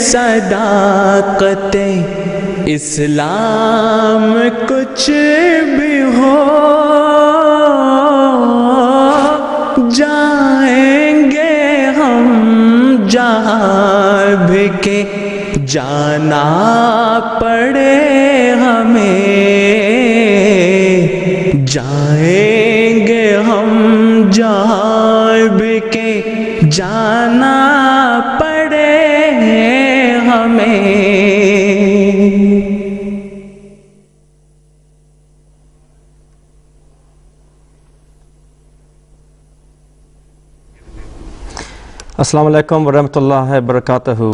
सदाक़ते इस्लाम कुछ भी हो, जाएंगे हम जहाँ भी के जाना पड़े हमें, जाएंगे हम जहाँ भी के जाना पड़े हमें। Assalamu alaikum wa rahmatullahi wa barakatuhu.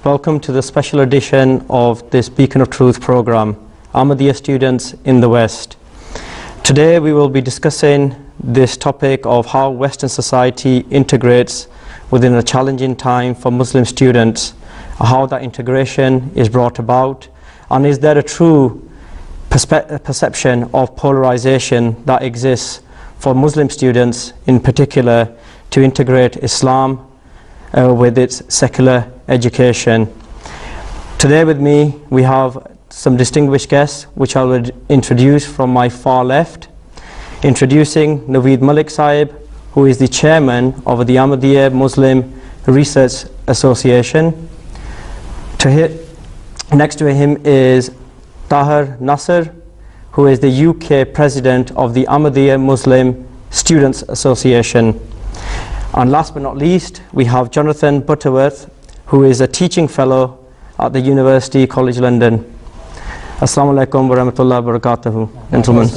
Welcome to the special edition of this Beacon of Truth program, Ahmadiyya Students in the West. Today we will be discussing this topic of how Western society integrates within a challenging time for Muslim students, how that integration is brought about, and is there a true perception of polarization that exists for Muslim students in particular to integrate Islam with its secular education. Today with me we have some distinguished guests which I will introduce from my far left. Introducing Naveed Malik Sahib, who is the chairman of the Ahmadiyya Muslim Research Association. Next to him is Tahir Nasser, who is the UK president of the Ahmadiyya Muslim Students Association. And last but not least, we have Jonathan Butterworth, who is a teaching fellow at the University College London. Assalamu alaikum wa rahmatullahi wa barakatuhu, gentlemen.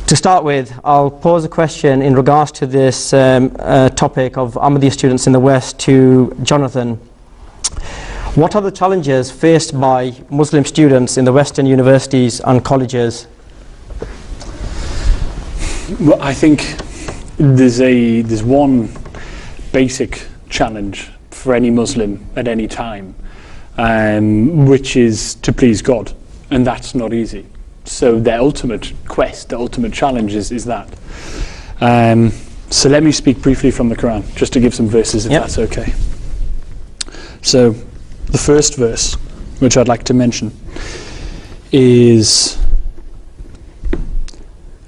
To start with, I'll pose a question in regards to this topic of Ahmadiyya students in the West to Jonathan. What are the challenges faced by Muslim students in the Western universities and colleges? Well, I think there's one basic challenge for any Muslim at any time, which is to please God, and that's not easy. So the ultimate quest, the ultimate challenge is that. So let me speak briefly from the Quran, just to give some verses if that's okay. So the first verse, which I'd like to mention, is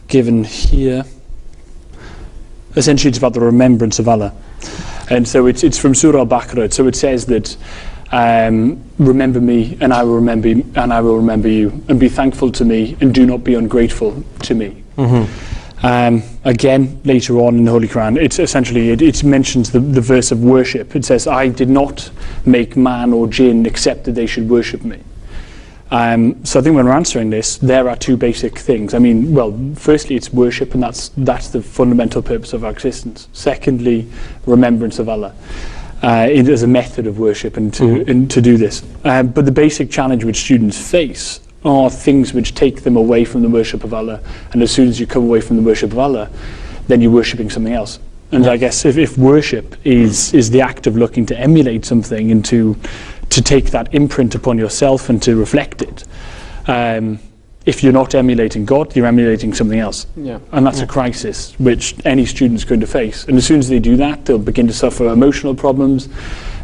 given here. Essentially it's about the remembrance of Allah. And so it's from Surah Al-Baqarah. So it says that remember me and I will remember you, and be thankful to me and do not be ungrateful to me. Again, later on in the Holy Quran, it's essentially it mentions the verse of worship. It says, I did not make man or jinn except that they should worship me. So I think when we're answering this, there are two basic things. I mean, well, firstly it's worship, and that's the fundamental purpose of our existence. Secondly, remembrance of Allah as a method of worship and to do this. But the basic challenge which students face are things which take them away from the worship of Allah, and as soon as you come away from the worship of Allah, then you're worshipping something else. And I guess if worship is the act of looking to emulate something and to take that imprint upon yourself and to reflect it, if you're not emulating God, you're emulating something else. And that's a crisis which any student's going to face. And as soon as they do that, they'll begin to suffer emotional problems,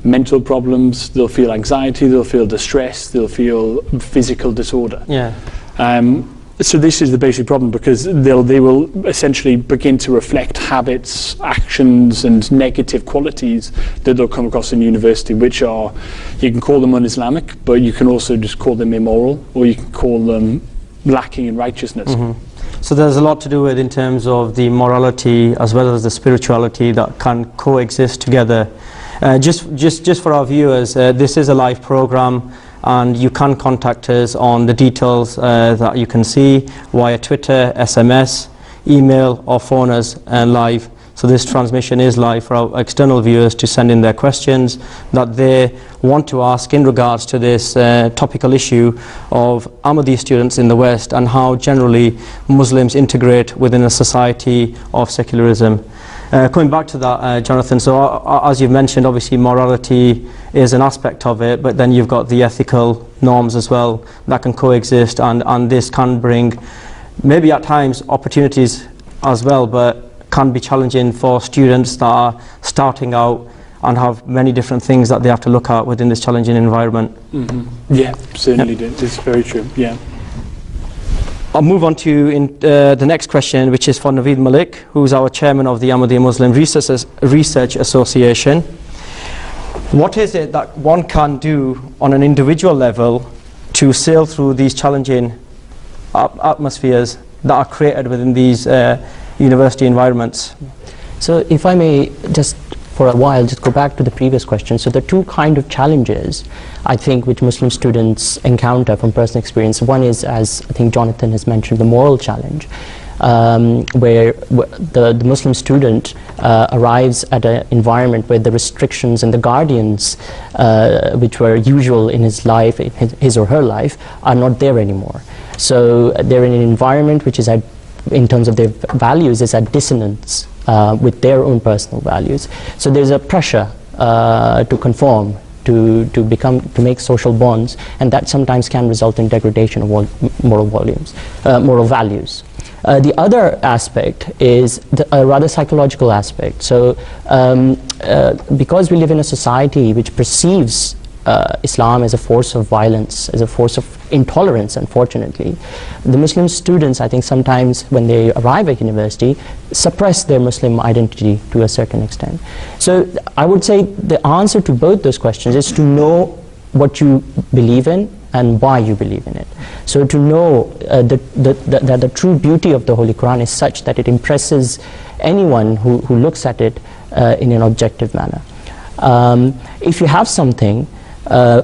mental problems, they'll feel anxiety, they'll feel distress, they'll feel physical disorder. So this is the basic problem, because they will essentially begin to reflect habits, actions and negative qualities that they'll come across in university, which are, you can call them un-Islamic, but you can also just call them immoral, or you can call them lacking in righteousness. So there's a lot to do with in terms of the morality as well as the spirituality that can coexist together. Just for our viewers, this is a live program, and you can contact us on the details that you can see via Twitter, SMS, email, or phone us live. So this transmission is live for our external viewers to send in their questions that they want to ask in regards to this topical issue of Ahmadiyya students in the West and how generally Muslims integrate within a society of secularism. Coming back to that, Jonathan, so as you've mentioned, obviously morality is an aspect of it, but then you've got the ethical norms as well that can coexist, and this can bring maybe at times opportunities as well, but can be challenging for students that are starting out and have many different things that they have to look at within this challenging environment. Yeah, certainly. It's very true. Yeah. I'll move on to the next question, which is for Naveed Malik, who's our chairman of the Ahmadiyya Muslim Research Association. What is it that one can do on an individual level to sail through these challenging atmospheres that are created within these university environments? So if I may just for a while just go back to the previous question. So the two kind of challenges I think which Muslim students encounter from personal experience. One is, as I think Jonathan has mentioned, the moral challenge, where the Muslim student arrives at an environment where the restrictions and the guardians which were usual in his life, in his or her life, are not there anymore. So they're in an environment which is in terms of their values, is at dissonance with their own personal values. So there's a pressure to conform, to make social bonds, and that sometimes can result in degradation of moral values. The other aspect is a rather psychological aspect. So because we live in a society which perceives Islam as a force of violence, as a force of intolerance, unfortunately, the Muslim students, I think, sometimes when they arrive at university, suppress their Muslim identity to a certain extent. So I would say the answer to both those questions is to know what you believe in and why you believe in it. So to know that the true beauty of the Holy Quran is such that it impresses anyone who looks at it in an objective manner. If you have something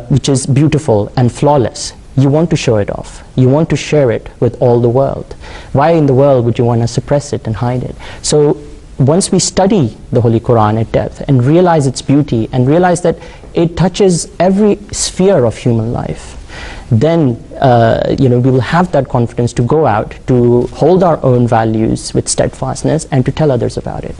which is beautiful and flawless, you want to show it off. You want to share it with all the world. Why in the world would you want to suppress it and hide it? So once we study the Holy Quran at depth and realize its beauty and realize that it touches every sphere of human life, then we will have that confidence to go out, to hold our own values with steadfastness, and to tell others about it.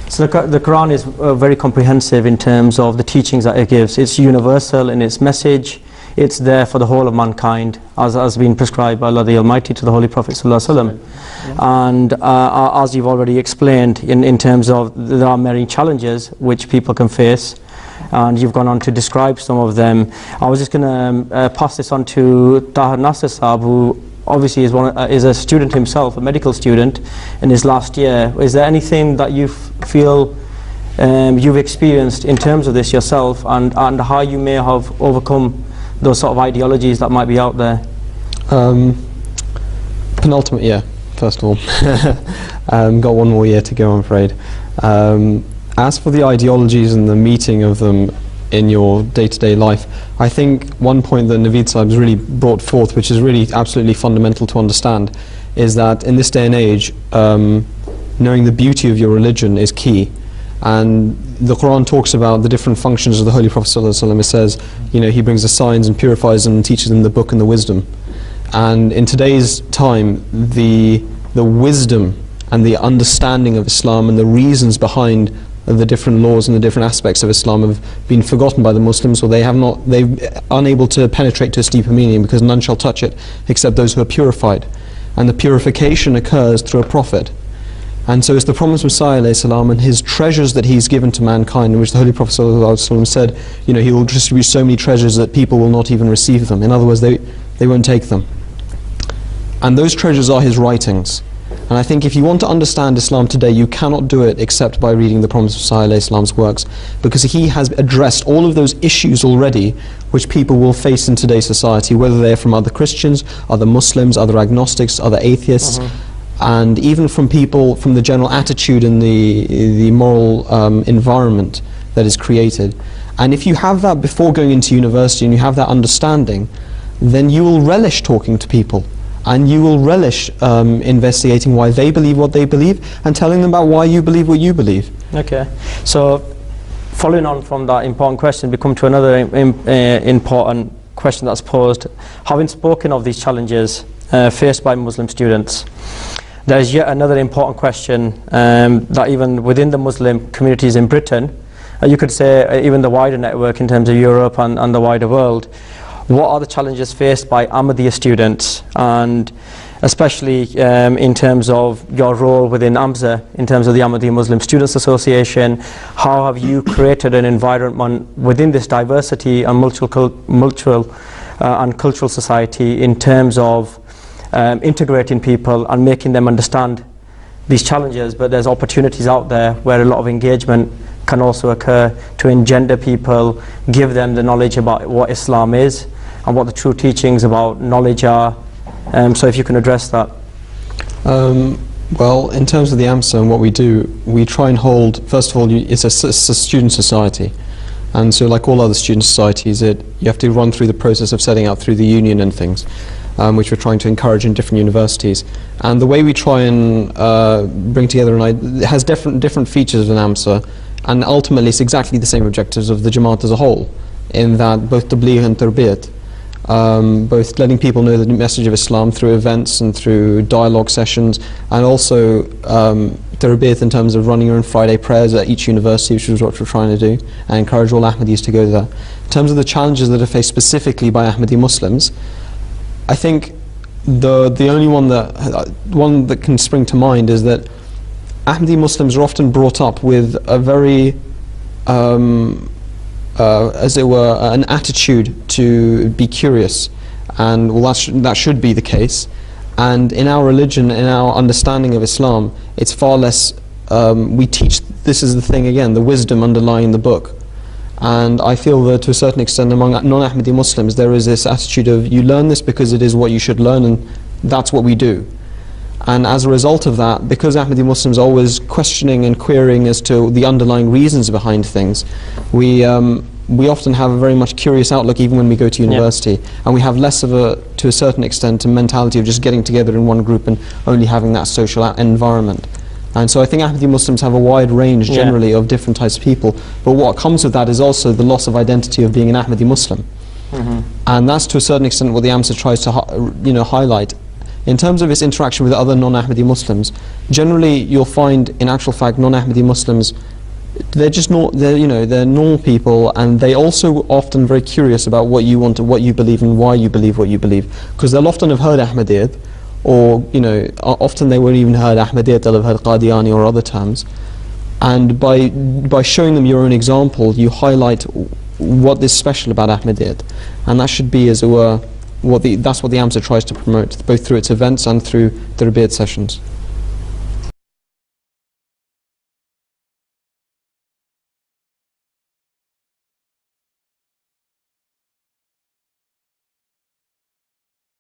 So the Quran is very comprehensive in terms of the teachings that it gives. It's universal in its message. It's there for the whole of mankind, as has been prescribed by Allah the Almighty to the Holy Prophet ﷺ. And as you've already explained, in terms of there are many challenges which people can face, and you've gone on to describe some of them. I was just going to pass this on to Tahir Nasser Saab, who obviously is a student himself, a medical student in his last year. Is there anything that you feel you've experienced in terms of this yourself, and how you may have overcome those sort of ideologies that might be out there? Penultimate year, first of all. Got one more year to go, I'm afraid. As for the ideologies and the meeting of them in your day-to-day life, I think one point that Naveed Sahib has really brought forth, which is really absolutely fundamental to understand, is that in this day and age, knowing the beauty of your religion is key. And the Quran talks about the different functions of the Holy Prophet ﷺ. It says, he brings the signs and purifies them and teaches them the book and the wisdom. And in today's time, the wisdom and the understanding of Islam and the reasons behind the different laws and the different aspects of Islam have been forgotten by the Muslims, or they're unable to penetrate to its deeper meaning, because none shall touch it except those who are purified. And the purification occurs through a prophet. And so it's the promised Messiah ﷺ and his treasures that he's given to mankind, in which the Holy Prophet ﷺ said, he will distribute so many treasures that people will not even receive them. In other words, they won't take them. And those treasures are his writings. And I think if you want to understand Islam today, you cannot do it except by reading the promised Messiah ﷺ's works, because he has addressed all of those issues already which people will face in today's society, whether they're from other Christians, other Muslims, other agnostics, other atheists, and even from people, from the general attitude and the moral environment that is created. And if you have that before going into university and you have that understanding, then you will relish talking to people, and you will relish investigating why they believe what they believe and telling them about why you believe what you believe. Okay, so following on from that important question, we come to another important question that's posed. Having spoken of these challenges faced by Muslim students, there's yet another important question that even within the Muslim communities in Britain, you could say even the wider network in terms of Europe and the wider world, what are the challenges faced by Ahmadiyya students? And especially in terms of your role within AMSA, in terms of the Ahmadi Muslim Students Association. How have you created an environment within this diversity and multicultural and cultural society in terms of integrating people and making them understand these challenges, but there's opportunities out there where a lot of engagement can also occur to engender people, give them the knowledge about what Islam is and what the true teachings about knowledge are. So if you can address that. Well, in terms of the AMSA and what we do, we try and hold, first of all, it's a student society. And so like all other student societies, you have to run through the process of setting out through the union and things, which we're trying to encourage in different universities. And the way we try and bring together it has different features of an AMSA, and ultimately it's exactly the same objectives of the Jamaat as a whole, in that both tabligh and tarbiyat, both letting people know the message of Islam through events and through dialogue sessions, and also tarbiyat in terms of running your own Friday prayers at each university, which is what we're trying to do, and encourage all Ahmadis to go there. In terms of the challenges that are faced specifically by Ahmadi Muslims, I think the only one that can spring to mind is that Ahmadi Muslims are often brought up with a very as it were, an attitude to be curious, and well, that should be the case. And in our religion, in our understanding of Islam, it's far less, we teach, this is the thing again, the wisdom underlying the book. And I feel that to a certain extent among non-Ahmadi Muslims there is this attitude of, you learn this because it is what you should learn, and that's what we do. And as a result of that, because Ahmadi Muslims are always questioning and querying as to the underlying reasons behind things, we often have a very much curious outlook even when we go to university, and we have less of a, to a certain extent, a mentality of just getting together in one group and only having that social environment. And so I think Ahmadi Muslims have a wide range generally of different types of people, but what comes with that is also the loss of identity of being an Ahmadi Muslim. And that's to a certain extent what the AMSA tries to highlight. In terms of its interaction with other non-Ahmadi Muslims, generally you'll find in actual fact non-Ahmadi Muslims, they're just they're normal people, and they also often very curious about what you want, what you believe, and why you believe what you believe, because they'll often have heard Ahmadiyyat, or often they won't even heard Ahmadiyyat, they'll have heard Qadiani or other terms, and by showing them your own example, you highlight what is special about Ahmadiyyat, and that should be, as it were, that's what the AMSA tries to promote, both through its events and through the Rabiat sessions.